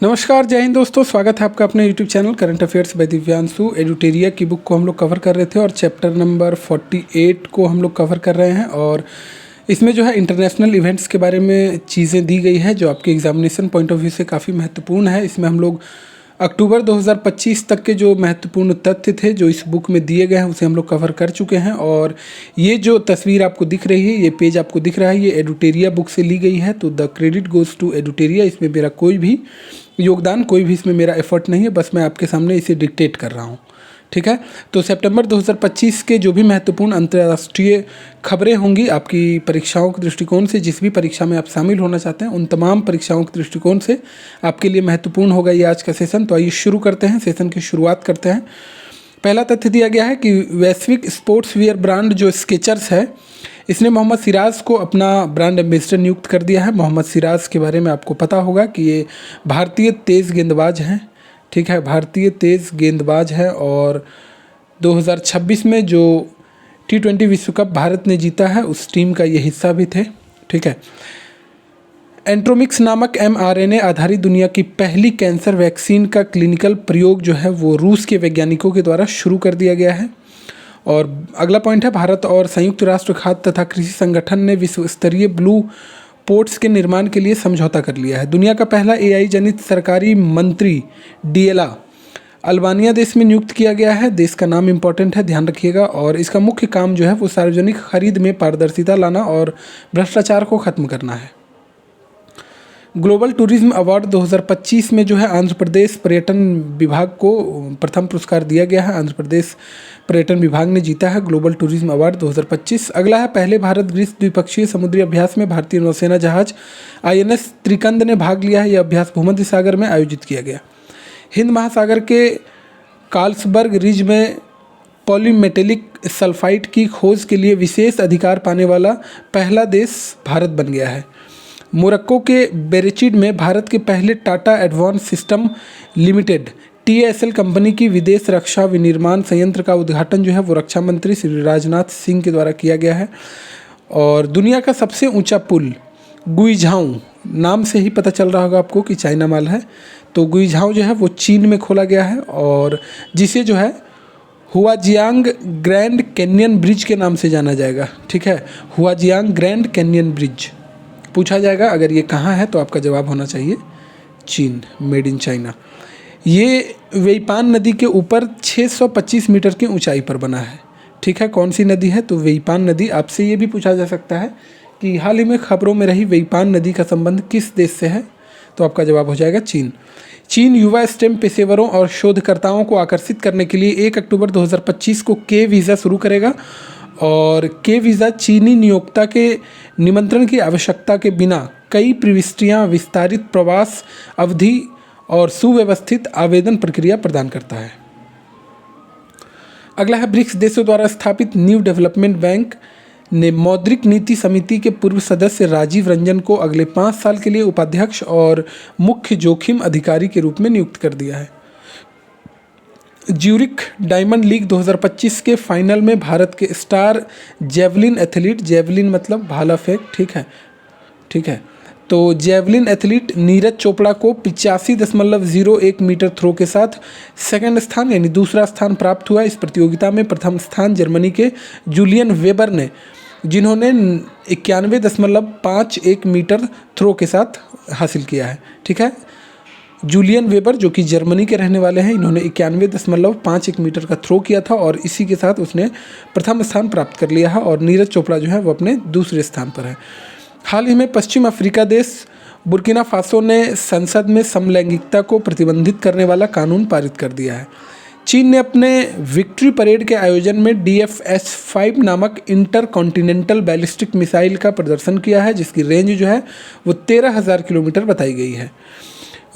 नमस्कार, जय हिंद दोस्तों। स्वागत है आपका अपने YouTube channel current affairs by Divyanshu. एडुटेरिया की बुक को हम लोग कवर कर रहे थे और चैप्टर नंबर 48 को हम लोग कवर कर रहे हैं। और इसमें जो है इंटरनेशनल इवेंट्स के बारे में चीज़ें दी गई है जो आपके एग्जामिनेशन पॉइंट ऑफ व्यू से काफ़ी महत्वपूर्ण है। इसमें हम लोग अक्टूबर 2025 तक के जो महत्वपूर्ण तथ्य थे जो इस बुक में दिए गए हैं उसे हम लोग कवर कर चुके हैं। और ये जो तस्वीर आपको दिख रही है, ये पेज आपको दिख रहा है, ये एडुटेरिया बुक से ली गई है। तो द क्रेडिट गोज़ टू एडुटेरिया। इसमें मेरा कोई भी योगदान, कोई भी इसमें मेरा एफर्ट नहीं है, बस मैं आपके सामने इसे डिक्टेट कर रहा हूँ। ठीक है। तो सितंबर 2025 के जो भी महत्वपूर्ण अंतर्राष्ट्रीय खबरें होंगी आपकी परीक्षाओं के दृष्टिकोण से, जिस भी परीक्षा में आप शामिल होना चाहते हैं उन तमाम परीक्षाओं के दृष्टिकोण से आपके लिए महत्वपूर्ण होगा ये आज का सेशन। तो आइए शुरू करते हैं, सेशन की शुरुआत करते हैं। पहला तथ्य दिया गया है कि वैश्विक स्पोर्ट्स वियर ब्रांड जो स्केचर्स है, इसने मोहम्मद सिराज को अपना ब्रांड एम्बेसडर नियुक्त कर दिया है। मोहम्मद सिराज के बारे में आपको पता होगा कि ये भारतीय तेज़ गेंदबाज हैं। ठीक है, भारतीय तेज़ गेंदबाज है और 2026 में जो T20 विश्व कप भारत ने जीता है उस टीम का ये हिस्सा भी थे। ठीक है। एंट्रोमिक्स नामक mRNA आधारित दुनिया की पहली कैंसर वैक्सीन का क्लिनिकल प्रयोग जो है वो रूस के वैज्ञानिकों के द्वारा शुरू कर दिया गया है। और अगला पॉइंट है, भारत और संयुक्त राष्ट्र खाद्य तथा कृषि संगठन ने विश्व स्तरीय ब्लू पोर्ट्स के निर्माण के लिए समझौता कर लिया है। दुनिया का पहला AI जनित सरकारी मंत्री DLA अल्बानिया देश में नियुक्त किया गया है। देश का नाम इंपॉर्टेंट है, ध्यान रखिएगा। और इसका मुख्य काम जो है वो सार्वजनिक खरीद में पारदर्शिता लाना और भ्रष्टाचार को खत्म करना है। ग्लोबल टूरिज्म अवार्ड 2025 में जो है आंध्र प्रदेश पर्यटन विभाग को प्रथम पुरस्कार दिया गया है। आंध्र प्रदेश पर्यटन विभाग ने जीता है ग्लोबल टूरिज्म अवार्ड 2025। अगला है, पहले भारत ग्रीस द्विपक्षीय समुद्री अभ्यास में भारतीय नौसेना जहाज INS त्रिकंद ने भाग लिया है। यह अभ्यास भूमध्य सागर में आयोजित किया गया। हिंद महासागर के कार्लसबर्ग रिज में पॉलीमेटेलिक सल्फाइड की खोज के लिए विशेष अधिकार पाने वाला पहला देश भारत बन गया है। मोरक्को के बेरेचिड में भारत के पहले Tata advance system limited TASL company की विदेश रक्षा विनिर्माण संयंत्र का उद्घाटन जो है वो रक्षा मंत्री श्री राजनाथ सिंह के द्वारा किया गया है। और दुनिया का सबसे ऊंचा पुल गुइझाऊ, नाम से ही पता चल रहा होगा आपको कि चाइना माल है, तो गुइझाऊ जो है वो चीन में खोला गया है और जिसे जो है हुआजियांग ग्रैंड कैनियन ब्रिज के नाम से जाना जाएगा। ठीक है, हुआजियांग ग्रैंड कैनियन ब्रिज पूछा जाएगा। अगर ये कहाँ है तो आपका जवाब होना चाहिए चीन, मेड इन चाइना। ये वेईपान नदी के ऊपर 625 मीटर की ऊंचाई पर बना है। ठीक है, कौन सी नदी है? तो वेईपान नदी। आपसे ये भी पूछा जा सकता है कि हाल ही में खबरों में रही वेईपान नदी का संबंध किस देश से है? तो आपका जवाब हो जाएगा चीन। चीन युवा स्टेम पेशेवरों और शोधकर्ताओं को आकर्षित करने के लिए 1 अक्टूबर 2025 को K वीज़ा शुरू करेगा। और K वीज़ा चीनी नियोक्ता के निमंत्रण की आवश्यकता के बिना कई प्रविष्टियां, विस्तारित प्रवास अवधि और सुव्यवस्थित आवेदन प्रक्रिया प्रदान करता है। अगला है, ब्रिक्स देशों द्वारा स्थापित न्यू डेवलपमेंट बैंक ने मौद्रिक नीति समिति के पूर्व सदस्य राजीव रंजन को अगले 5 साल के लिए उपाध्यक्ष और मुख्य जोखिम अधिकारी के रूप में नियुक्त कर दिया है। ज्यूरिख डायमंड लीग 2025 के फाइनल में भारत के स्टार जेवलिन एथलीट, जेवलिन मतलब भाला फेंक, ठीक है, तो जेवलिन एथलीट नीरज चोपड़ा को 85.01 मीटर थ्रो के साथ सेकंड स्थान यानी दूसरा स्थान प्राप्त हुआ। इस प्रतियोगिता में प्रथम स्थान जर्मनी के जूलियन वेबर ने, जिन्होंने 91.51 मीटर थ्रो के साथ हासिल किया है। ठीक है, जूलियन वेबर जो कि जर्मनी के रहने वाले हैं, इन्होंने 91.51 मीटर का थ्रो किया था और इसी के साथ उसने प्रथम स्थान प्राप्त कर लिया है। और नीरज चोपड़ा जो है वो अपने दूसरे स्थान पर है। हाल ही में पश्चिम अफ्रीका देश बुर्किना फासो ने संसद में समलैंगिकता को प्रतिबंधित करने वाला कानून पारित कर दिया है। चीन ने अपने विक्ट्री परेड के आयोजन में DFS-5 नामक इंटर कॉन्टिनेंटल बैलिस्टिक मिसाइल का प्रदर्शन किया है, जिसकी रेंज जो है वो 13,000 किलोमीटर बताई गई है।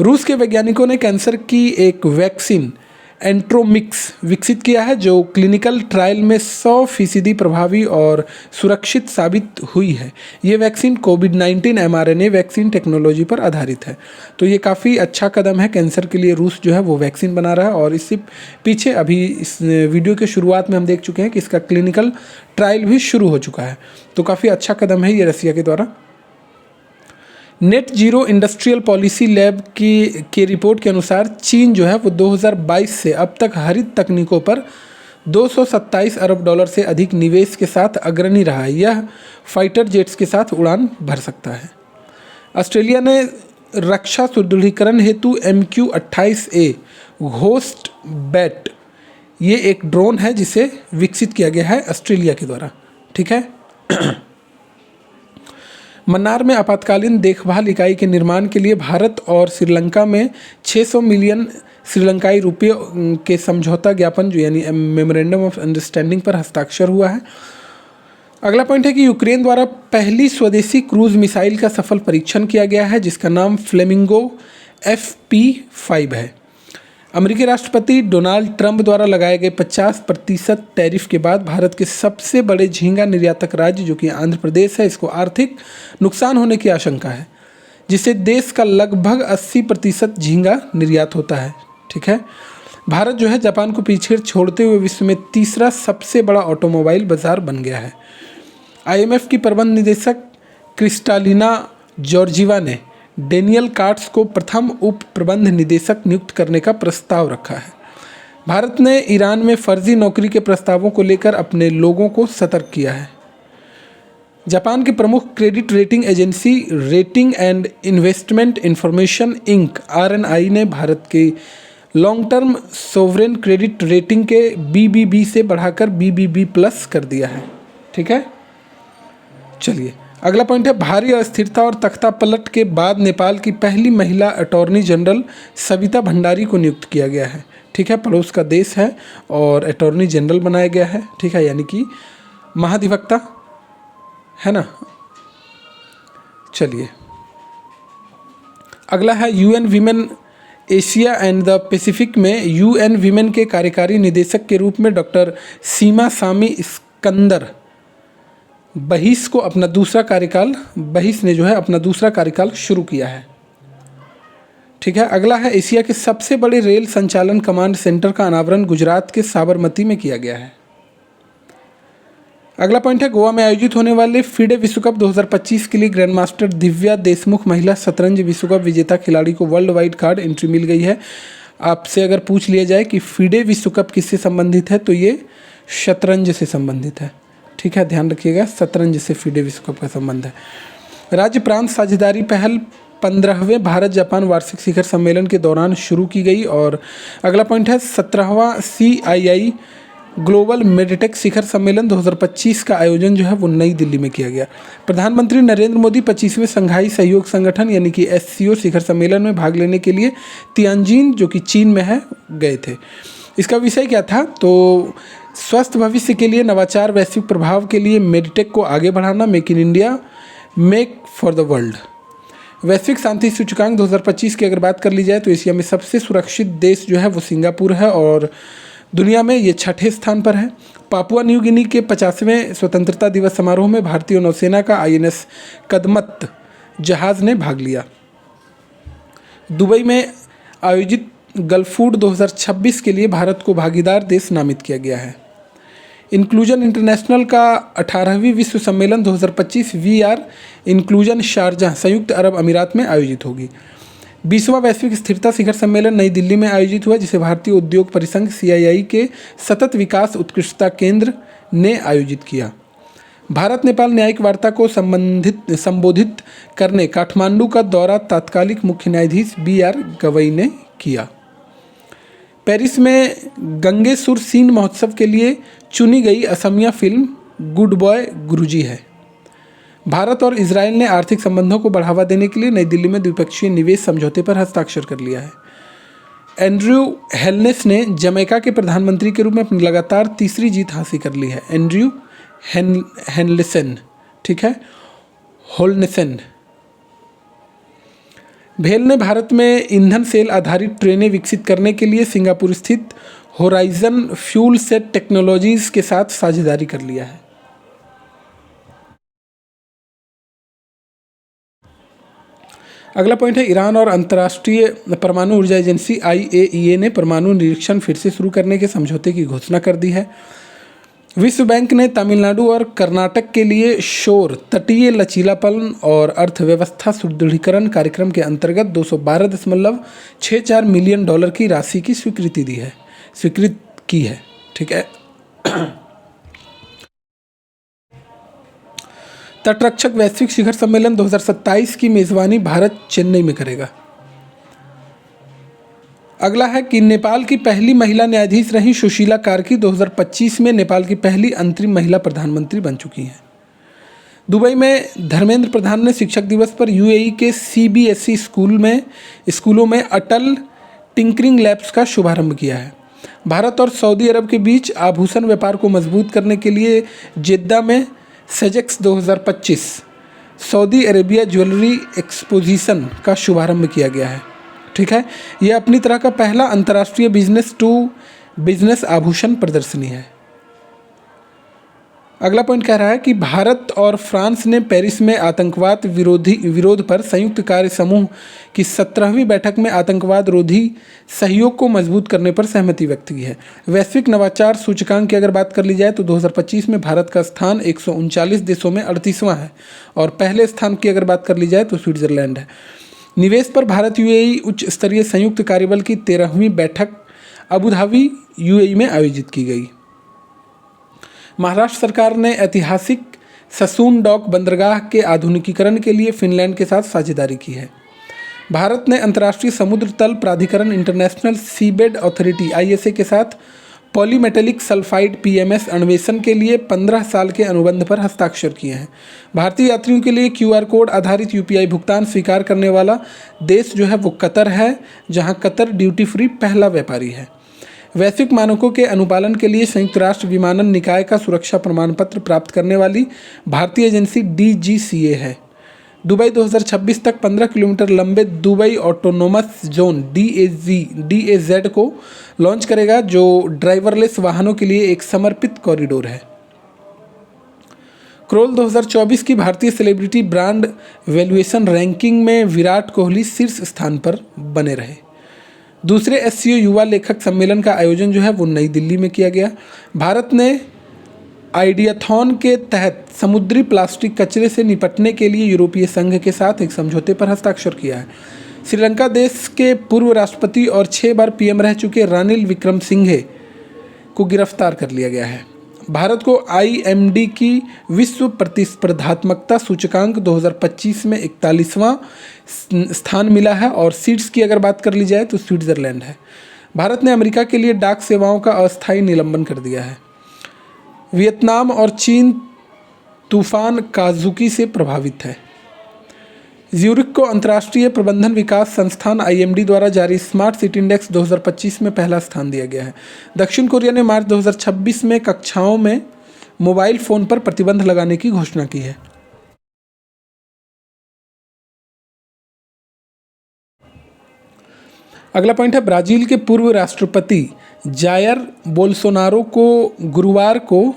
रूस के वैज्ञानिकों ने कैंसर की एक वैक्सीन एंट्रोमिक्स विकसित किया है जो क्लिनिकल ट्रायल में 100% प्रभावी और सुरक्षित साबित हुई है। ये वैक्सीन कोविड-19 mRNA वैक्सीन टेक्नोलॉजी पर आधारित है। तो ये काफ़ी अच्छा कदम है, कैंसर के लिए रूस जो है वो वैक्सीन बना रहा है। और इससे पीछे अभी इस वीडियो के शुरुआत में हम देख चुके हैं कि इसका क्लिनिकल ट्रायल भी शुरू हो चुका है। तो काफ़ी अच्छा कदम है ये रसिया के द्वारा। Net zero industrial policy lab की रिपोर्ट के अनुसार चीन जो है वो 2022 से अब तक हरित तकनीकों पर 227 अरब डॉलर से अधिक निवेश के साथ अग्रणी रहा है। यह फाइटर जेट्स के साथ उड़ान भर सकता है। ऑस्ट्रेलिया ने रक्षा सुदृढ़ीकरण हेतु MQ-28A घोस्ट बैट, ये एक ड्रोन है जिसे विकसित किया गया है ऑस्ट्रेलिया के द्वारा। ठीक है। मन्नार में आपातकालीन देखभाल इकाई के निर्माण के लिए भारत और श्रीलंका में 600 मिलियन श्रीलंकाई रुपये के समझौता ज्ञापन जो यानी मेमोरेंडम ऑफ अंडरस्टैंडिंग पर हस्ताक्षर हुआ है। अगला पॉइंट है कि यूक्रेन द्वारा पहली स्वदेशी क्रूज मिसाइल का सफल परीक्षण किया गया है जिसका नाम फ्लेमिंगो FP5 है। अमेरिकी राष्ट्रपति डोनाल्ड ट्रंप द्वारा लगाए गए 50% टैरिफ के बाद भारत के सबसे बड़े झींगा निर्यातक राज्य जो कि आंध्र प्रदेश है, इसको आर्थिक नुकसान होने की आशंका है, जिससे देश का लगभग 80% झींगा निर्यात होता है। ठीक है। भारत जो है जापान को पीछे छोड़ते हुए विश्व में तीसरा सबसे बड़ा ऑटोमोबाइल बाजार बन गया है। IMF की प्रबंध निदेशक क्रिस्टालिना जॉर्जीवा ने डेनियल काट्स को प्रथम उप प्रबंध निदेशक नियुक्त करने का प्रस्ताव रखा है। भारत ने ईरान में फर्जी नौकरी के प्रस्तावों को लेकर अपने लोगों को सतर्क किया है। जापान की प्रमुख credit rating agency Rating and Investment Information Inc RNI ने भारत के long term sovereign credit rating के BBB से बढ़ाकर BBB+ कर दिया है। ठीक है। चलिए अगला पॉइंट है, भारी अस्थिरता और तख्ता पलट के बाद नेपाल की पहली महिला अटॉर्नी जनरल सविता भंडारी को नियुक्त किया गया है। ठीक है। पड़ोस का देश है और अटॉर्नी जनरल बनाया गया है। ठीक है, यानी कि महाधिवक्ता है ना। चलिए अगला है UN women Asia and the Pacific में UN वीमेन के कार्यकारी निदेशक के रूप में डॉक्टर सीमा सामी इस्कंदर बहिस को अपना दूसरा कार्यकाल बहिस ने जो है अपना दूसरा कार्यकाल शुरू किया है। ठीक है। अगला है, एशिया के सबसे बड़े रेल संचालन कमांड सेंटर का अनावरण गुजरात के साबरमती में किया गया है। अगला पॉइंट है, गोवा में आयोजित होने वाले फीडे विश्व कप 2025 के लिए ग्रैंड मास्टर दिव्या देशमुख महिला शतरंज विश्व कप विजेता खिलाड़ी को वर्ल्ड वाइड कार्ड एंट्री मिल गई है। आपसे अगर पूछ लिया जाए कि फीडे विश्व कप किससे संबंधित है तो ये शतरंज से संबंधित है। ठीक है, ध्यान रखिएगा, शतरंज से फीडे विश्व कप का संबंध है। राज्य प्रांत साझेदारी पहल 15वें भारत जापान वार्षिक शिखर सम्मेलन के दौरान शुरू की गई। और अगला पॉइंट है, 17वां CII ग्लोबल मेडिटेक शिखर सम्मेलन 2025 का आयोजन जो है वो नई दिल्ली में किया गया। प्रधानमंत्री नरेंद्र मोदी 25वें संघाई सहयोग संगठन यानी कि SCO शिखर सम्मेलन में भाग लेने के लिए तियानजिन जो कि चीन में है गए थे। इसका विषय क्या था, तो स्वस्थ भविष्य के लिए नवाचार, वैश्विक प्रभाव के लिए मेडिटेक को आगे बढ़ाना, make in India, make for the world. वैश्विक शांति सूचकांक 2025 की अगर बात कर ली जाए तो एशिया में सबसे सुरक्षित देश जो है वो सिंगापुर है और दुनिया में ये 6ठे स्थान पर है। पापुआ न्यू गिनी के 50वें स्वतंत्रता दिवस समारोह में भारतीय नौसेना का INS कदमत जहाज़ ने भाग लिया। दुबई में आयोजित गल्फूड 2026 के लिए भारत को भागीदार देश नामित किया गया है। इंक्लूजन इंटरनेशनल का 18वीं विश्व सम्मेलन 2025 VR इंक्लूजन शारजाह संयुक्त अरब अमीरात में आयोजित होगी। 20वां वैश्विक स्थिरता शिखर सम्मेलन नई दिल्ली में आयोजित हुआ जिसे भारतीय उद्योग परिसंघ CII के सतत विकास उत्कृष्टता केंद्र ने आयोजित किया। भारत नेपाल न्यायिक वार्ता को संबोधित करने काठमांडू का दौरा तत्कालिक मुख्य न्यायाधीश BR गवई ने किया। पेरिस में गंगेसुर सीन महोत्सव के लिए चुनी गई असमिया फिल्म गुड बॉय गुरुजी है। भारत और इजराइल ने आर्थिक संबंधों को बढ़ावा देने के लिए नई दिल्ली में द्विपक्षीय निवेश समझौते पर हस्ताक्षर कर लिया है। एंड्रयू हेलनेस ने जमैका के प्रधानमंत्री के रूप में अपनी लगातार तीसरी जीत हासिल कर ली है। एंड्रयू हेनलेसन, ठीक है, होलनेसन। भेल ने भारत में ईंधन सेल आधारित ट्रेनें विकसित करने के लिए सिंगापुर स्थित होराइजन फ्यूल सेट टेक्नोलॉजीज के साथ साझेदारी कर लिया है। अगला पॉइंट है, ईरान और अंतर्राष्ट्रीय परमाणु ऊर्जा एजेंसी IAEA ने परमाणु निरीक्षण फिर से शुरू करने के समझौते की घोषणा कर दी है। विश्व बैंक ने तमिलनाडु और कर्नाटक के लिए शोर तटीय लचीलापन और अर्थव्यवस्था सुदृढ़ीकरण कार्यक्रम के अंतर्गत 212.64 मिलियन डॉलर की राशि की स्वीकृत की है। ठीक है। तटरक्षक वैश्विक शिखर सम्मेलन 2027 की मेजबानी भारत चेन्नई में करेगा। अगला है कि नेपाल की पहली महिला न्यायाधीश रही सुशीला कार्की 2025 में नेपाल की पहली अंतरिम महिला प्रधानमंत्री बन चुकी हैं। दुबई में धर्मेंद्र प्रधान ने शिक्षक दिवस पर यूएई के सीबीएसई स्कूलों में अटल टिंकरिंग लैब्स का शुभारंभ किया है। भारत और सऊदी अरब के बीच आभूषण व्यापार को मजबूत करने के लिए जेद्दा में सेजेक्स 2025 सऊदी अरेबिया ज्वेलरी एक्सपोजिशन का शुभारंभ किया गया है। ठीक है। यह अपनी तरह का पहला अंतर्राष्ट्रीय बिजनेस टू बिजनेस आभूषण प्रदर्शनी है। अगला पॉइंट कह रहा है कि भारत और फ्रांस ने पेरिस में आतंकवाद विरोध पर संयुक्त कार्य समूह की 17वीं बैठक में आतंकवाद रोधी सहयोग को मजबूत करने पर सहमति व्यक्त की है। वैश्विक नवाचार सूचकांक की अगर बात कर ली जाए तो 2025 में भारत का स्थान 139 देशों में 38वां है और पहले स्थान की अगर बात कर ली जाए तो स्विट्जरलैंड है। निवेश पर भारत यूएई उच्च स्तरीय संयुक्त कार्यबल की 13वीं बैठक अबू धाबी यूएई में आयोजित की गई। महाराष्ट्र सरकार ने ऐतिहासिक ससून डॉक बंदरगाह के आधुनिकीकरण के लिए फिनलैंड के साथ साझेदारी की है। भारत ने अंतर्राष्ट्रीय समुद्र तल प्राधिकरण इंटरनेशनल सीबेड अथॉरिटी आईएसए के साथ पॉलीमेटेलिक सल्फाइड पीएमएस अन्वेषण के लिए 15 साल के अनुबंध पर हस्ताक्षर किए हैं। भारतीय यात्रियों के लिए क्यूआर कोड आधारित यूपीआई भुगतान स्वीकार करने वाला देश जो है वो कतर है, जहां कतर ड्यूटी फ्री पहला व्यापारी है। वैश्विक मानकों के अनुपालन के लिए संयुक्त राष्ट्र विमानन निकाय का सुरक्षा प्रमाण पत्र प्राप्त करने वाली भारतीय एजेंसी डीजीसीए है। दुबई 2026 तक 15 किलोमीटर लंबे दुबई ऑटोनोमस जोन DAZ को लॉन्च करेगा, जो ड्राइवरलेस वाहनों के लिए एक समर्पित कॉरिडोर है। क्रोल 2024 की भारतीय सेलिब्रिटी ब्रांड वैल्यूएशन रैंकिंग में विराट कोहली शीर्ष स्थान पर बने रहे। दूसरे एससीओ युवा लेखक सम्मेलन का आयोजन जो है वो नई दिल्ली में किया गया। भारत ने आइडियाथॉन के तहत समुद्री प्लास्टिक कचरे से निपटने के लिए यूरोपीय संघ के साथ एक समझौते पर हस्ताक्षर किया है। श्रीलंका देश के पूर्व राष्ट्रपति और 6 बार पीएम रह चुके रानिल विक्रमसिंघे को गिरफ्तार कर लिया गया है। भारत को आईएमडी की विश्व प्रतिस्पर्धात्मकता सूचकांक 2025 में 41वां स्थान मिला है और सीट्स की अगर बात कर ली जाए तो स्विट्जरलैंड है। भारत ने अमेरिका के लिए डाक सेवाओं का अस्थायी निलंबन कर दिया है। वियतनाम और चीन तूफान काजुकी से प्रभावित है। ज्यूरिख को अंतर्राष्ट्रीय प्रबंधन विकास संस्थान आईएमडी द्वारा जारी स्मार्ट सिटी इंडेक्स 2025 में पहला स्थान दिया गया है। दक्षिण कोरिया ने मार्च 2026 में कक्षाओं में मोबाइल फ़ोन पर प्रतिबंध लगाने की घोषणा की है। अगला पॉइंट है ब्राज़ील के पूर्व राष्ट्रपति जायर बोल्सोनारो को गुरुवार को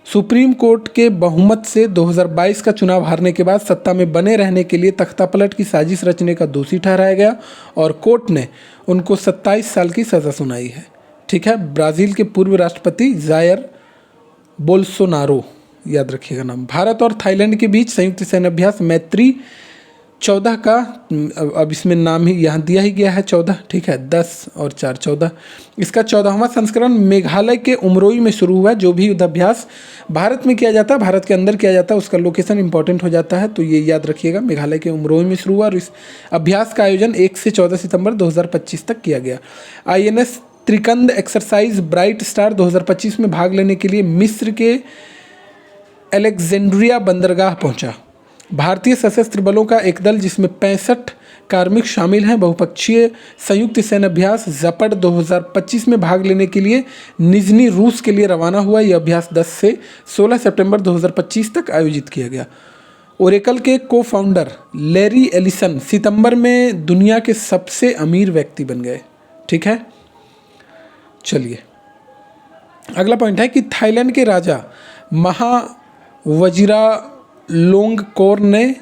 सुप्रीम कोर्ट के बहुमत से 2022 का चुनाव हारने के बाद सत्ता में बने रहने के लिए तख्तापलट की साजिश रचने का दोषी ठहराया गया और कोर्ट ने उनको 27 साल की सज़ा सुनाई है। ठीक है। ब्राज़ील के पूर्व राष्ट्रपति जायर बोल्सोनारो, याद रखिएगा नाम। भारत और थाईलैंड के बीच संयुक्त सैन्य अभ्यास मैत्री 14 का, अब इसमें नाम ही यहाँ दिया ही गया है 14। ठीक है। 10 और 4 14। इसका 14वां संस्करण मेघालय के उमरोई में शुरू हुआ। जो भी युद्धाभ्यास भारत में किया जाता है, भारत के अंदर किया जाता है, उसका लोकेशन इंपॉर्टेंट हो जाता है, तो ये याद रखिएगा। मेघालय के उमरोई में शुरू हुआ और इस अभ्यास का आयोजन 1 से 14 सितंबर 2025 तक किया गया। INS त्रिकंद एक्सरसाइज ब्राइट स्टार 2025 में भाग लेने के लिए मिस्र के अलेक्जेंड्रिया बंदरगाह पहुंचा। भारतीय सशस्त्र बलों का एक दल जिसमें 65 कार्मिक शामिल हैं बहुपक्षीय संयुक्त सैन्य अभ्यास जपड 2025 में भाग लेने के लिए निजनी रूस के लिए रवाना हुआ। यह अभ्यास 10 से 16 सितंबर 2025 तक आयोजित किया गया। ओरेकल के को फाउंडर लैरी एलिसन सितंबर में दुनिया के सबसे अमीर व्यक्ति बन गए। ठीक है। चलिए अगला पॉइंट है कि थाईलैंड के राजा महावजिरालोंगकोर ने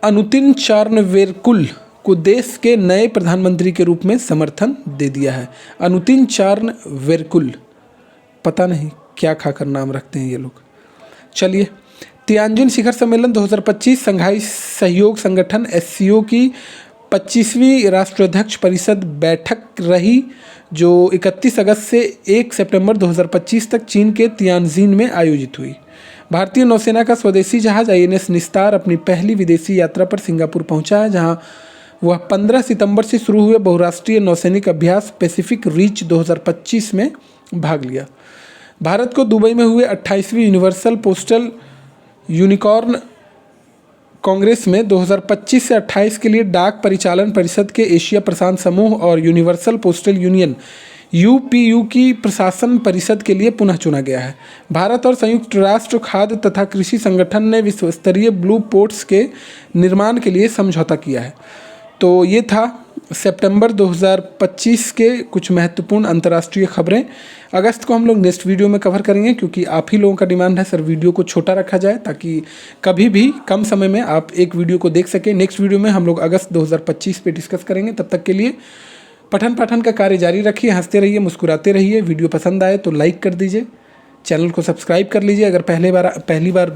अनुतिन चार्नवेरकुल को देश के नए प्रधानमंत्री के रूप में समर्थन दे दिया है। अनुतिन चार्नवेरकुल पता नहीं क्या खाकर नाम रखते हैं ये लोग। चलिए, तियानजिन शिखर सम्मेलन 2025 संघाई सहयोग संगठन एससीओ की 25वीं राष्ट्राध्यक्ष परिषद बैठक रही, जो 31 अगस्त से 1 सितंबर 2025 तक चीन के तियानजिन में आयोजित हुई। भारतीय नौसेना का स्वदेशी जहाज आईएनएस निस्तार अपनी पहली विदेशी यात्रा पर सिंगापुर पहुंचा है, जहां वह 15 सितंबर से शुरू हुए बहुराष्ट्रीय नौसैनिक अभ्यास पैसिफिक रीच 2025 में भाग लिया। भारत को दुबई में हुए 28वीं यूनिवर्सल पोस्टल यूनिकॉर्न कांग्रेस में 2025 से 28 के लिए डाक परिचालन परिषद के एशिया प्रशांत समूह और यूनिवर्सल पोस्टल यूनियन यूपीयू की प्रशासन परिषद के लिए पुनः चुना गया है। भारत और संयुक्त राष्ट्र खाद्य तथा कृषि संगठन ने विश्व स्तरीय ब्लू पोर्ट्स के निर्माण के लिए समझौता किया है। तो ये था सितंबर 2025 के कुछ महत्वपूर्ण अंतर्राष्ट्रीय खबरें। अगस्त को हम लोग नेक्स्ट वीडियो में कवर करेंगे, क्योंकि आप ही लोगों का डिमांड है सर वीडियो को छोटा रखा जाए, ताकि कभी भी कम समय में आप एक वीडियो को देख सकें। नेक्स्ट वीडियो में हम लोग अगस्त 2025 पे डिस्कस करेंगे। तब तक के लिए पठन पाठन का कार्य जारी रखिए, हंसते रहिए, मुस्कुराते रहिए। वीडियो पसंद आए तो लाइक कर दीजिए, चैनल को सब्सक्राइब कर लीजिए अगर पहली बार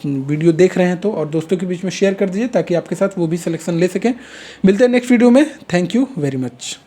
वीडियो देख रहे हैं तो, और दोस्तों के बीच में शेयर कर दीजिए ताकि आपके साथ वो भी सिलेक्शन ले सकें। मिलते हैं नेक्स्ट वीडियो में। Thank you very much.